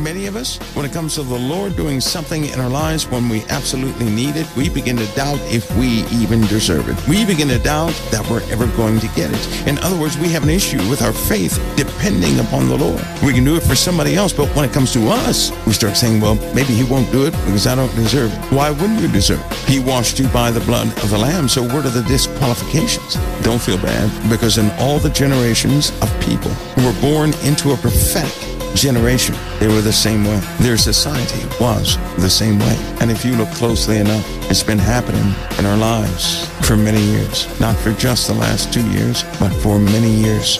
Many of us, when it comes to the Lord doing something in our lives when we absolutely need it, we begin to doubt if we even deserve it. We begin to doubt that we're ever going to get it. In other words, we have an issue with our faith depending upon the Lord. We can do it for somebody else, but when it comes to us, we start saying, well, maybe he won't do it because I don't deserve it. Why wouldn't you deserve it? He washed you by the blood of the Lamb, so what are the disqualifications? Don't feel bad, because in all the generations of people who were born into a prophetic generation, they were the same way. Their society was the same way. And if you look closely enough, it's been happening in our lives for many years. Not for just the last 2 years, but for many years.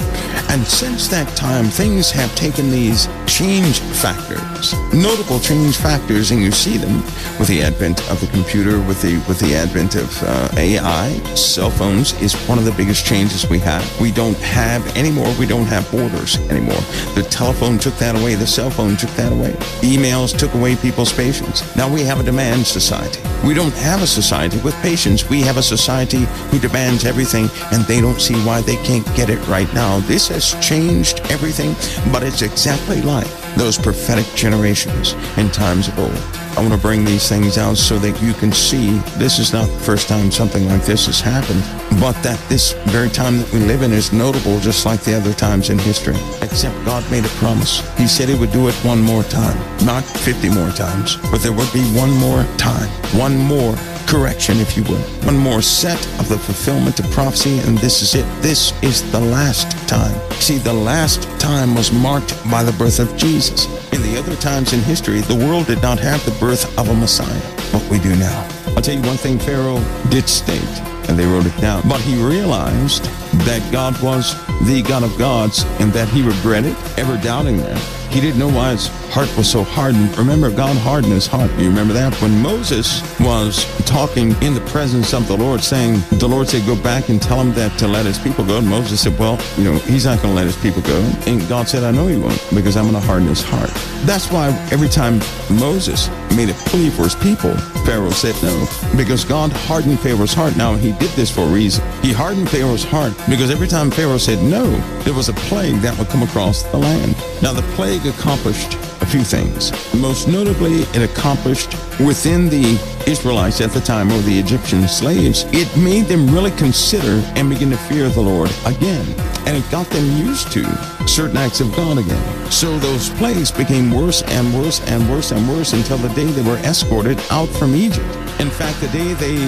And since that time, things have taken these change factors, notable change factors, and you see them with the advent of the computer, with the advent of AI. Cell phones is one of the biggest changes we have. We don't have borders anymore. The telephone took that away. The cell phone took that away. Emails took away people's patience. Now we have a demand society. We don't have a society with patience. We have a society who demands everything, and they don't see why they can't get it right now. This has changed everything, but it's exactly like those prophetic generations in times of old. I want to bring these things out so that you can see this is not the first time something like this has happened, but that this very time that we live in is notable just like the other times in history. Except God made a promise. He said he would do it one more time, not 50 more times, but there would be one more time, one more correction, if you will, one more set of the fulfillment of prophecy, and this is it. This is the last time. See, the last time was marked by the birth of Jesus. In the other times in history, the world did not have the birth of a Messiah, but we do now. I'll tell you one thing Pharaoh did state, and they wrote it down, but he realized that God was the God of gods and that he regretted ever doubting that. He didn't know why his heart was so hardened. Remember, God hardened his heart. You remember that? When Moses was talking in the presence of the Lord, saying, the Lord said, go back and tell him that to let his people go. And Moses said, well, he's not going to let his people go. And God said, I know he won't, because I'm going to harden his heart. That's why every time Moses made a plea for his people, Pharaoh said no, because God hardened Pharaoh's heart. Now, he did this for a reason. He hardened Pharaoh's heart because every time Pharaoh said no, there was a plague that would come across the land. Now, the plague accomplished a few things. Most notably, it accomplished within the Israelites at the time, or the Egyptian slaves, it made them really consider and begin to fear the Lord again. And it got them used to certain acts of God again. So those plagues became worse and worse and worse and worse until the day they were escorted out from Egypt. In fact, the day they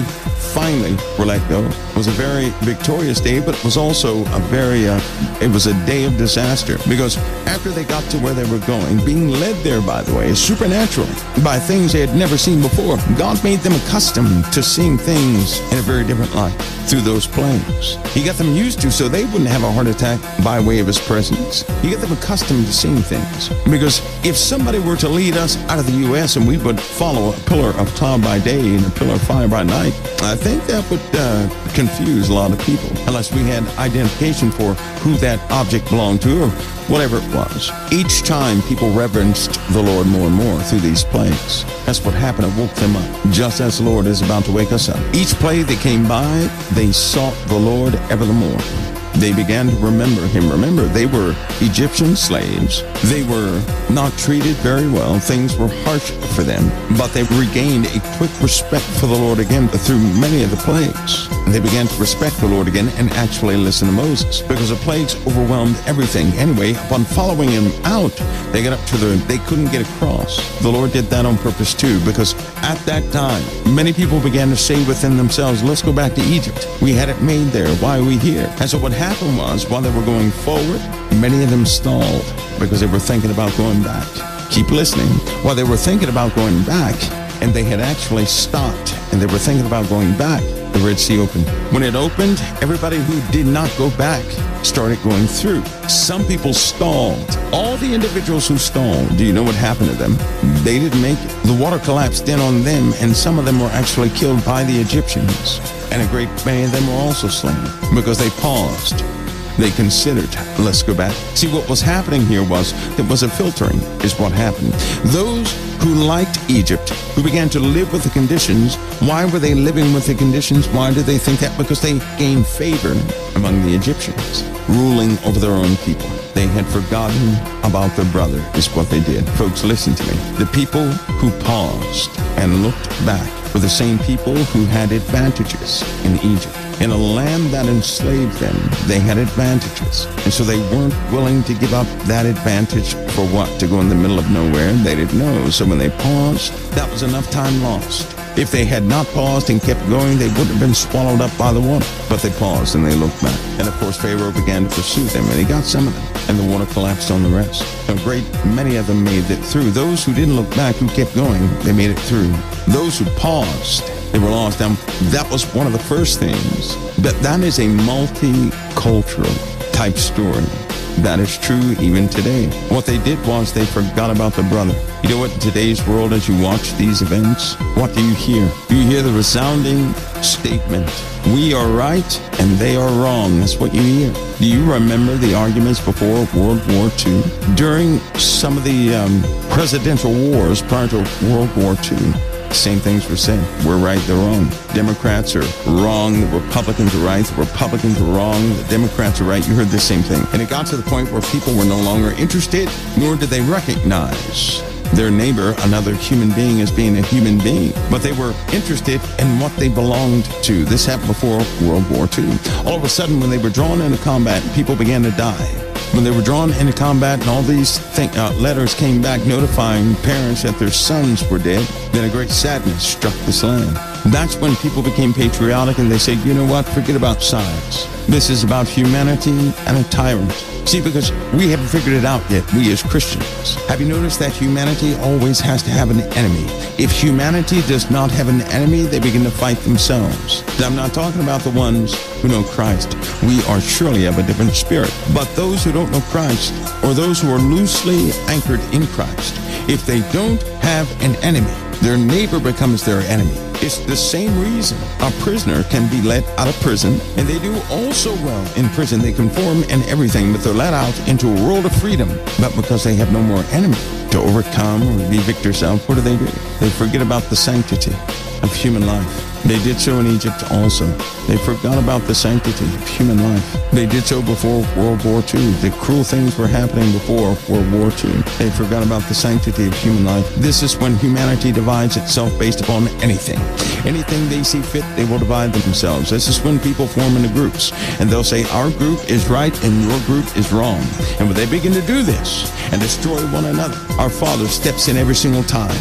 finally were let go was a very victorious day, but was also it was a day of disaster, because after they got to where they were going, being led there, by the way, supernaturally by things they had never seen before, God made them accustomed to seeing things in a very different light through those plagues. He got them used to so they wouldn't have a heart attack by way of his presence. He got them accustomed to seeing things, because if somebody were to lead us out of the U.S. and we would follow a pillar of cloud by day and a pillar of fire by night, I think that would confuse a lot of people, unless we had identification for who that object belonged to or whatever it was. Each time people reverenced the Lord more and more through these plagues. That's what happened. It woke them up, just as the Lord is about to wake us up. Each plague that came by, they sought the Lord ever the more. They began to remember him. Remember, they were Egyptian slaves. They were not treated very well. Things were harsh for them, but they regained a quick respect for the Lord again through many of the plagues. They began to respect the Lord again and actually listen to Moses, because the plagues overwhelmed everything. Anyway, upon following him out, they got up to they couldn't get across. The Lord did that on purpose too, because at that time, many people began to say within themselves, let's go back to Egypt. We had it made there. Why are we here? And so what happened was, while they were going forward, many of them stalled because they were thinking about going back. Keep listening. While they were thinking about going back, and they had actually stopped, and they were thinking about going back, the Red Sea opened. When it opened, everybody who did not go back started going through. Some people stalled. All the individuals who stalled, do you know what happened to them? They didn't make it. The water collapsed in on them, and some of them were actually killed by the Egyptians. And a great many of them were also slain because they paused. They considered, let's go back. See, what was happening here was, there was a filtering, is what happened. Those who liked Egypt, who began to live with the conditions, why were they living with the conditions? Why did they think that? Because they gained favor among the Egyptians, ruling over their own people. They had forgotten about their brother, is what they did. Folks, listen to me. The people who paused and looked back were the same people who had advantages in Egypt. In a land that enslaved them, they had advantages. And so they weren't willing to give up that advantage for what? To go in the middle of nowhere? They didn't know. So when they paused, that was enough time lost. If they had not paused and kept going, they wouldn't have been swallowed up by the water. But they paused and they looked back. And of course, Pharaoh began to pursue them, and he got some of them. And the water collapsed on the rest. A great many of them made it through. Those who didn't look back, who kept going, they made it through. Those who paused, they were lost. Now, that was one of the first things. But that is a multicultural type story. That is true even today. What they did was they forgot about the brother. You know what, in today's world, as you watch these events, what do you hear? You hear the resounding statement, we are right and they are wrong. That's what you hear. Do you remember the arguments before World War II? During some of the presidential wars prior to World War II, same things were said. We're right, they're wrong. Democrats are wrong, the Republicans are right, the Republicans are wrong, the Democrats are right. You heard the same thing. And it got to the point where people were no longer interested, nor did they recognize their neighbor, another human being, as being a human being. But they were interested in what they belonged to. This happened before World War II. All of a sudden, when they were drawn into combat, people began to die. When they were drawn into combat and all these letters came back notifying parents that their sons were dead, then a great sadness struck this land. That's when people became patriotic and they said, you know what, forget about sides. This is about humanity and a tyrant. See, because we haven't figured it out yet, we as Christians. Have you noticed that humanity always has to have an enemy? If humanity does not have an enemy, they begin to fight themselves. I'm not talking about the ones who know Christ. We are surely of a different spirit. But those who don't know Christ, or those who are loosely anchored in Christ, if they don't have an enemy, their neighbor becomes their enemy. It's the same reason a prisoner can be let out of prison, and they do also well in prison. They conform and everything, but they're let out into a world of freedom. But because they have no more enemy to overcome or be victors of, what do? They forget about the sanctity of human life. They did so in Egypt also. They forgot about the sanctity of human life. They did so before World War II. The cruel things were happening before World War II. They forgot about the sanctity of human life. This is when humanity divides itself based upon anything. Anything they see fit, they will divide themselves. This is when people form into groups, and they'll say, our group is right and your group is wrong. And when they begin to do this and destroy one another, our Father steps in every single time.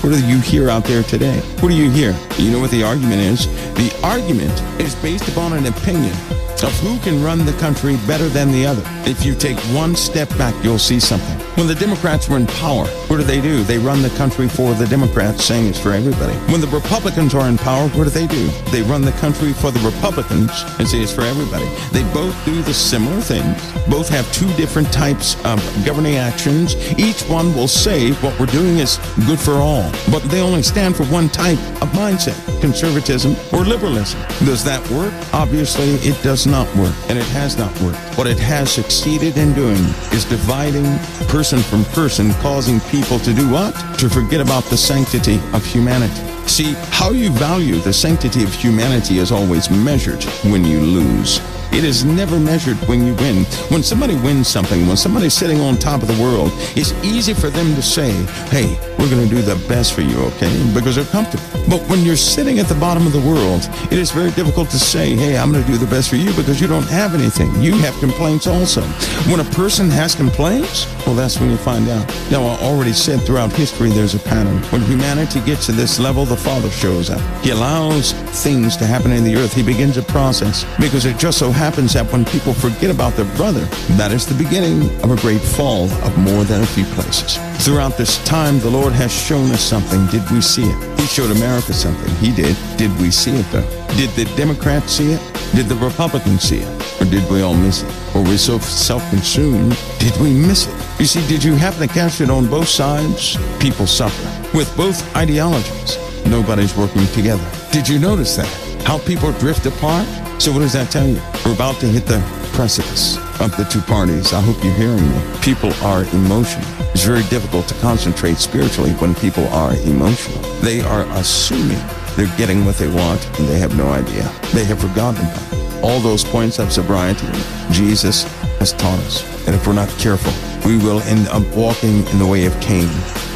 What do you hear out there today? What do you hear? You know what the argument is? The argument is based upon an opinion of who can run the country better than the other. If you take one step back, you'll see something. When the Democrats were in power, what do? They run the country for the Democrats, saying it's for everybody. When the Republicans are in power, what do? They run the country for the Republicans and say it's for everybody. They both do the similar things. Both have two different types of governing actions. Each one will say what we're doing is good for all, but they only stand for one type of mindset, conservatism or liberalism. Does that work? Obviously, it does not work, and it has not worked. What it has succeeded in doing is dividing person from person, causing people to do what? To forget about the sanctity of humanity. See, how you value the sanctity of humanity is always measured when you lose. It is never measured when you win. When somebody wins something, when somebody's sitting on top of the world, it's easy for them to say, hey, we're going to do the best for you, okay? Because they're comfortable. But when you're sitting at the bottom of the world, it is very difficult to say, hey, I'm going to do the best for you, because you don't have anything. You have complaints also. When a person has complaints, well, that's when you find out. Now, I already said throughout history there's a pattern. When humanity gets to this level, the Father shows up. He allows things to happen in the earth. He begins a process, because it just so happens that when people forget about their brother, that is the beginning of a great fall of more than a few places. Throughout this time, the Lord has shown us something. Did we see it? He showed America something. He did. Did we see it, though? Did the Democrats see it? Did the Republicans see it? Or did we all miss it? Were we so self-consumed? Did we miss it? You see, did you happen to catch it on both sides? People suffer. With both ideologies, nobody's working together. Did you notice that? How people drift apart? So what does that tell you? We're about to hit the precipice of the two parties. I hope you're hearing me. People are emotional. It's very difficult to concentrate spiritually when people are emotional. They are assuming they're getting what they want, and they have no idea. They have forgotten about it. All those points of sobriety, Jesus has taught us. And if we're not careful, we will end up walking in the way of Cain.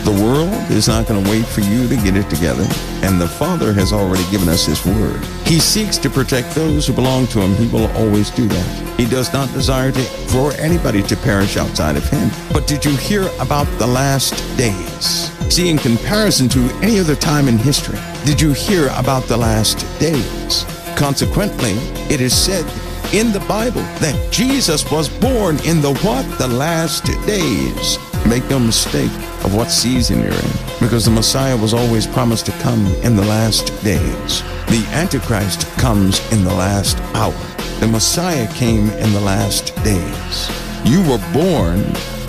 The world is not going to wait for you to get it together, and the Father has already given us His word. He seeks to protect those who belong to Him. He will always do that. He does not desire for anybody to perish outside of Him. But did you hear about the last days? See, in comparison to any other time in history, did you hear about the last days? Consequently, it is said in the Bible that Jesus was born in the what? The last days. Make no mistake of what season you're in, because the Messiah was always promised to come in the last days. The Antichrist comes in the last hour. The Messiah came in the last days. You were born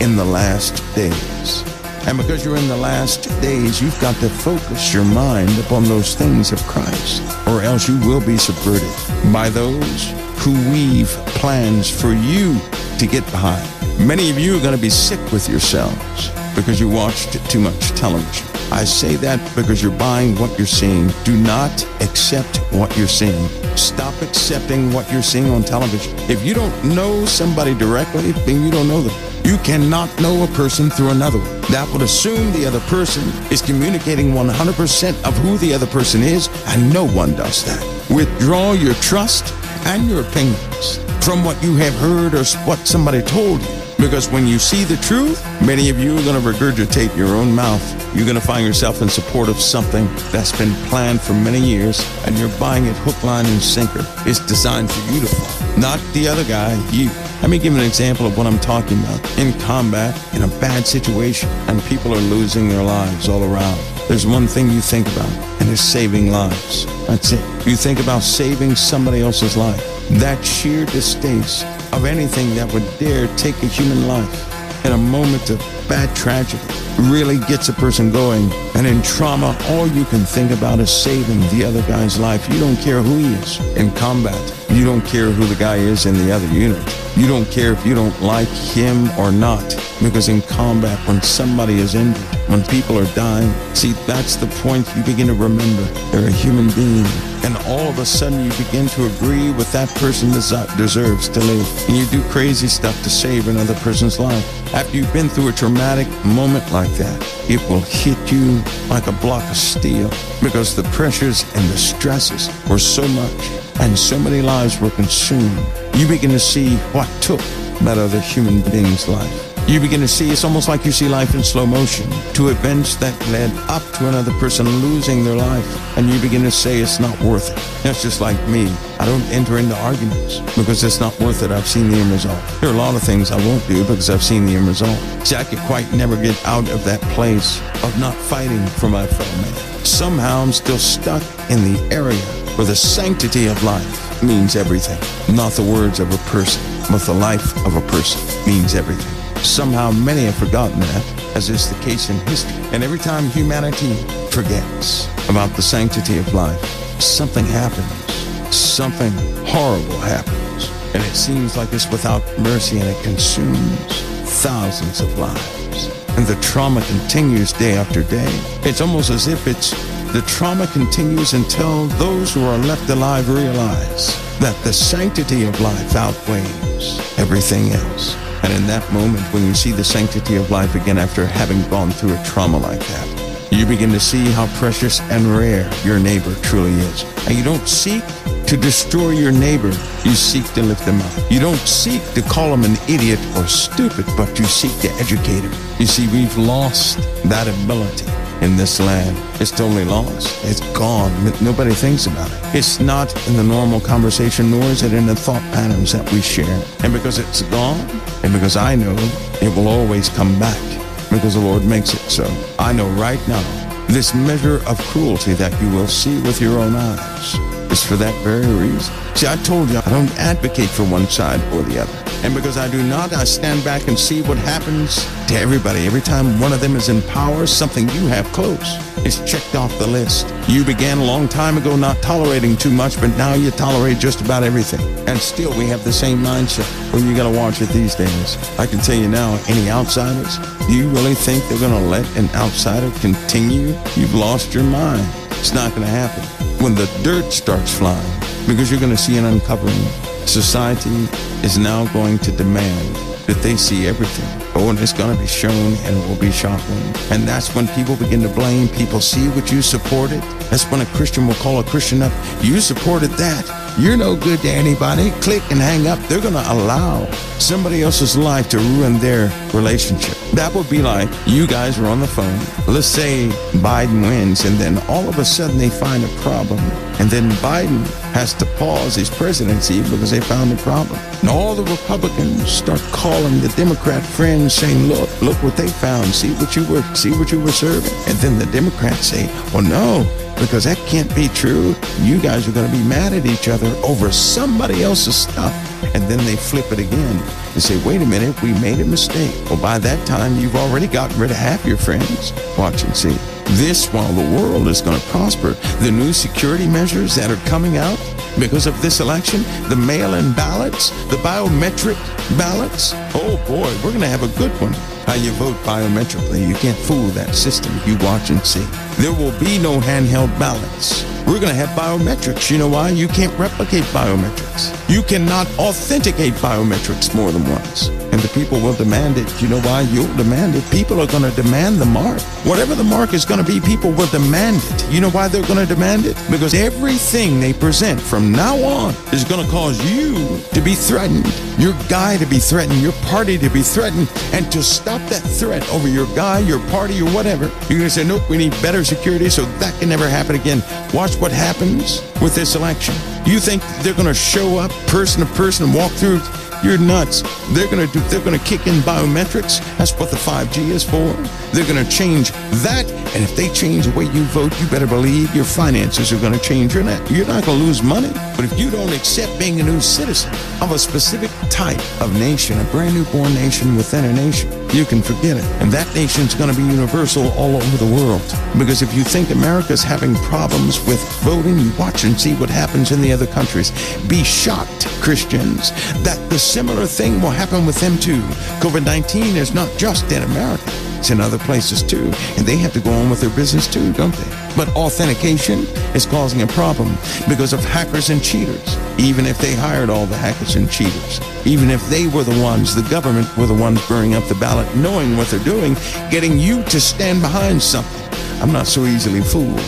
in the last days. And because you're in the last days, you've got to focus your mind upon those things of Christ, or else you will be subverted by those who weave plans for you to get behind. Many of you are going to be sick with yourselves because you watched too much television. I say that because you're buying what you're seeing. Do not accept what you're seeing. Stop accepting what you're seeing on television. If you don't know somebody directly, then you don't know them. You cannot know a person through another one. That would assume the other person is communicating 100% of who the other person is, and no one does that. Withdraw your trust and your opinions from what you have heard or what somebody told you. Because when you see the truth, many of you are going to regurgitate your own mouth. You're going to find yourself in support of something that's been planned for many years, and you're buying it hook, line, and sinker. It's designed for you to fall, not the other guy, you. Let me give an example of what I'm talking about. In combat, in a bad situation, and people are losing their lives all around. There's one thing you think about, and it's saving lives. That's it. You think about saving somebody else's life. That sheer distaste of anything that would dare take a human life in a moment of bad tragedy really gets a person going. And in trauma, all you can think about is saving the other guy's life. You don't care who he is. In combat, you don't care who the guy is in the other unit. You don't care if you don't like him or not. Because in combat, when somebody is injured, when people are dying, see, that's the point you begin to remember. They're a human being. And all of a sudden, you begin to agree with that person deserves to live. And you do crazy stuff to save another person's life. After you've been through a traumatic moment like that, it will hit you like a block of steel. Because the pressures and the stresses were so much, and so many lives were consumed. You begin to see what took that other human being's life. You begin to see, it's almost like you see life in slow motion, to events that led up to another person losing their life. And you begin to say it's not worth it. That's just like me. I don't enter into arguments because it's not worth it. I've seen the end result. There are a lot of things I won't do because I've seen the end result. See, I could quite never get out of that place of not fighting for my fellow man. Somehow I'm still stuck in the area where the sanctity of life means everything. Not the words of a person, but the life of a person means everything. Somehow many have forgotten that, as is the case in history. And every time humanity forgets about the sanctity of life, something happens. Something horrible happens. And it seems like it's without mercy, and it consumes thousands of lives. And the trauma continues day after day. It's almost as if the trauma continues until those who are left alive realize that the sanctity of life outweighs everything else. And in that moment, when you see the sanctity of life again after having gone through a trauma like that, you begin to see how precious and rare your neighbor truly is. And you don't seek to destroy your neighbor, you seek to lift them up. You don't seek to call him an idiot or stupid, but you seek to educate him. You see, we've lost that ability in this land. It's totally lost. It's gone. Nobody thinks about it. It's not in the normal conversation, nor is it in the thought patterns that we share. And because it's gone, and because I know it will always come back, because the Lord makes it so, I know right now, this measure of cruelty that you will see with your own eyes is for that very reason. See, I told you, I don't advocate for one side or the other. And because I do not, I stand back and see what happens to everybody. Every time one of them is in power, something you have close is checked off the list. You began a long time ago not tolerating too much, but now you tolerate just about everything. And still we have the same mindset. Well, you gotta watch it these days. I can tell you now, any outsiders, do you really think they're gonna let an outsider continue? You've lost your mind. It's not gonna happen. When the dirt starts flying, because you're gonna see an uncovering Society is now going to demand that they see everything. Oh, and it's going to be shown and it will be shocking. And that's when people begin to blame. People see what you supported. That's when a Christian will call a Christian up. You supported that. You're no good to anybody. Click and hang up. They're going to allow somebody else's life to ruin their relationship. That would be like you guys are on the phone. Let's say Biden wins, and then all of a sudden they find a problem. And then Biden has to pause his presidency because they found a problem. And all the Republicans start calling the Democrat friends saying, look what they found. See what you were serving. And then the Democrats say, well, no, because that can't be true. You guys are going to be mad at each other over somebody else's stuff. And then they flip it again and say, wait a minute, we made a mistake. Well, by that time, you've already gotten rid of half your friends. Watch and see. This, while the world is going to prosper, the new security measures that are coming out because of this election, the mail-in ballots, the biometric ballots, oh boy, we're going to have a good one. How you vote biometrically, you can't fool that system. You watch and see. There will be no handheld ballots. We're going to have biometrics. You know why? You can't replicate biometrics. You cannot authenticate biometrics more than once. And the people will demand it. You know why? You'll demand it. People are going to demand the mark. Whatever the mark is going to be, people will demand it. You know why they're going to demand it? Because everything they present from now on is going to cause you to be threatened, your guy to be threatened, your party to be threatened, and to stop that threat over your guy, your party, or whatever, you're going to say, nope, we need better security so that can never happen again. Watch what happens with this election. You think they're going to show up person to person and walk through? You're nuts. They're going to kick in biometrics. That's what the 5G is for. They're going to change that. And if they change the way you vote, you better believe your finances are going to change. You're not going to lose money. But if you don't accept being a new citizen of a specific type of nation, a brand new born nation within a nation, you can forget it. And that nation's going to be universal all over the world. Because if you think America's having problems with voting, you watch and see what happens in the other countries. Be shocked, Christians, that the similar thing will happen with them too. COVID-19 is not just in America. It's in other places too. And they have to go on with their business too, don't they? But authentication is causing a problem because of hackers and cheaters. Even if they hired all the hackers and cheaters, even if they were the ones, the government were the ones burning up the ballot, knowing what they're doing, getting you to stand behind something. I'm not so easily fooled.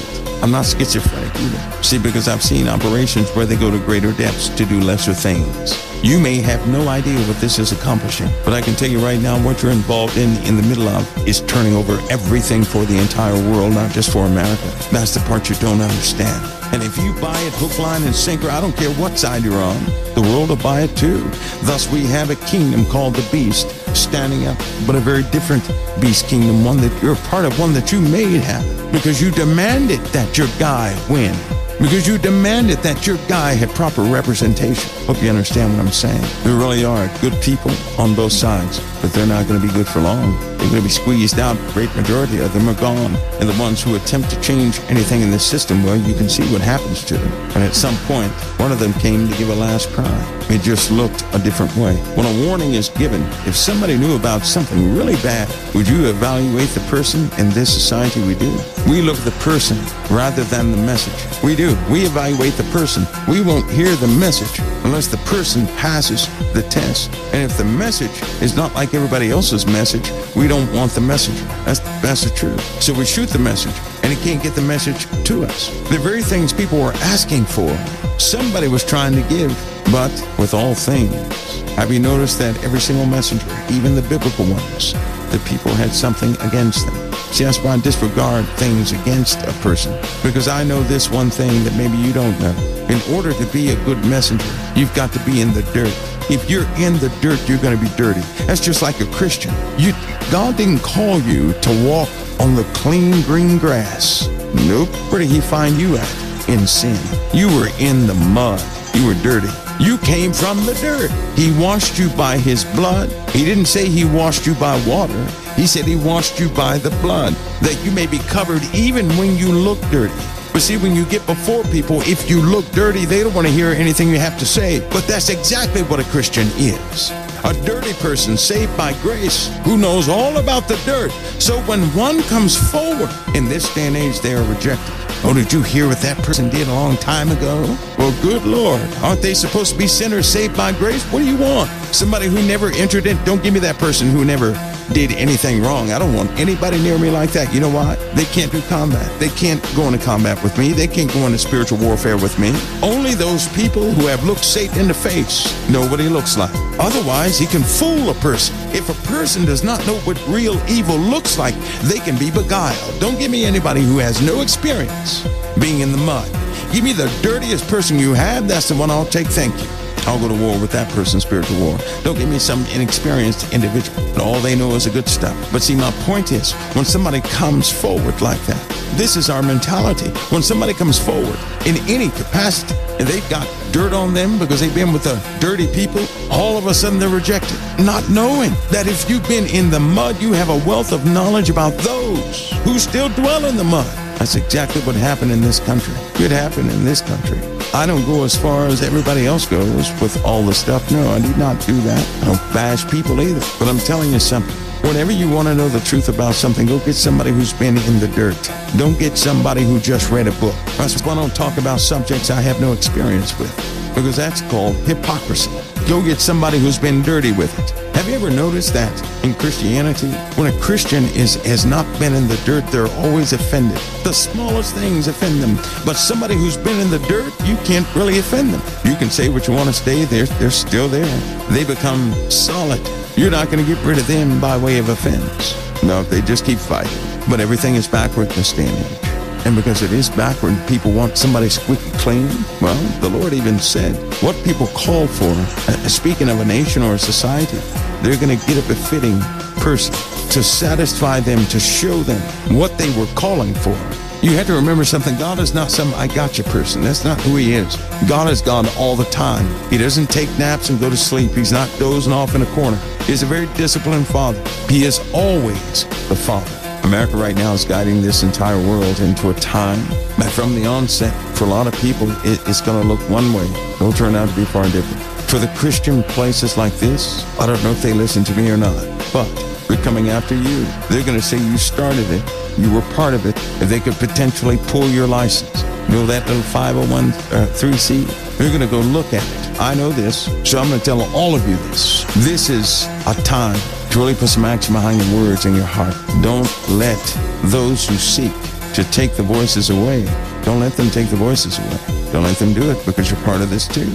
I'm not schizophrenic either. See, because I've seen operations where they go to greater depths to do lesser things. You may have no idea what this is accomplishing, but I can tell you right now what you're involved in the middle of is turning over everything for the entire world, not just for America. That's the part you don't understand. And if you buy it hook, line, and sinker, I don't care what side you're on, the world will buy it too. Thus we have a kingdom called the beast standing up, but a very different beast kingdom, one that you're a part of, one that you made happen because you demanded that your guy win. Because you demanded that your guy had proper representation. Hope you understand what I'm saying. There really are good people on both sides, but they're not going to be good for long. They're going to be squeezed out. The great majority of them are gone. And the ones who attempt to change anything in this system, well, you can see what happens to them. And at some point, one of them came to give a last cry. It just looked a different way. When a warning is given, if somebody knew about something really bad, would you evaluate the person? In this society, we do. We look at the person rather than the message. We do. We evaluate the person. We won't hear the message unless the person passes the test. And if the message is not like everybody else's message, we don't want the messenger. That's the truth. So we shoot the message, and it can't get the message to us. The very things people were asking for, somebody was trying to give. But with all things, have you noticed that every single messenger, even the biblical ones, the people had something against them? See, that's why I disregard things against a person, because I know this one thing that maybe you don't know. In order to be a good messenger, you've got to be in the dirt. If you're in the dirt, you're going to be dirty. That's just like a Christian. God didn't call you to walk on the clean green grass. Nope. Where did he find you at? In sin. You were in the mud. You were dirty. You came from the dirt. He washed you by his blood. He didn't say he washed you by water. He said he washed you by the blood, that you may be covered even when you look dirty. But see, when you get before people, if you look dirty, they don't want to hear anything you have to say. But that's exactly what a Christian is. A dirty person saved by grace who knows all about the dirt. So when one comes forward, in this day and age, they are rejected. Oh, did you hear what that person did a long time ago? Well, good Lord. Aren't they supposed to be sinners saved by grace? What do you want? Somebody who never entered in? Don't give me that person who never did anything wrong. I don't want anybody near me like that. You know why? They can't do combat. They can't go into combat with me. They can't go into spiritual warfare with me. Only those people who have looked Satan in the face know what he looks like. Otherwise, he can fool a person. If a person does not know what real evil looks like, they can be beguiled. Don't give me anybody who has no experience being in the mud. Give me the dirtiest person you have. That's the one I'll take. Thank you. I'll go to war with that person, spiritual war. Don't give me some inexperienced individual. All they know is the good stuff. But see, my point is, when somebody comes forward like that, this is our mentality. When somebody comes forward in any capacity, and they've got dirt on them because they've been with the dirty people, all of a sudden they're rejected. Not knowing that if you've been in the mud, you have a wealth of knowledge about those who still dwell in the mud. That's exactly what happened in this country. It happened in this country. I don't go as far as everybody else goes with all the stuff. No, I did not do that. I don't bash people either. But I'm telling you something. Whenever you want to know the truth about something, go get somebody who's been in the dirt. Don't get somebody who just read a book. That's why I don't talk about subjects I have no experience with, because that's called hypocrisy. Go get somebody who's been dirty with it. Have you ever noticed that in Christianity, when a Christian has not been in the dirt, they're always offended. The smallest things offend them. But somebody who's been in the dirt, you can't really offend them. You can say what you want to say, they're still there. They become solid. You're not going to get rid of them by way of offense. No, they just keep fighting. But everything is backward in this day and age. And because it is backward, people want somebody squeaky clean. Well, the Lord even said, what people call for, speaking of a nation or a society, they're going to get a befitting person to satisfy them, to show them what they were calling for. You have to remember something. God is not some I got you person. That's not who he is. God is God all the time. He doesn't take naps and go to sleep. He's not dozing off in a corner. He's a very disciplined father. He is always the father. America right now is guiding this entire world into a time that from the onset, for a lot of people, it's going to look one way. It'll turn out to be far different. For the Christian places like this, I don't know if they listen to me or not, but they're coming after you. They're going to say you started it, you were part of it, and they could potentially pull your license. You know that little 501(c)? They're going to go look at it. I know this, so I'm going to tell all of you this. This is a time to really put some action behind your words and your heart. Don't let those who seek to take the voices away, don't let them take the voices away. Don't let them do it, because you're part of this too.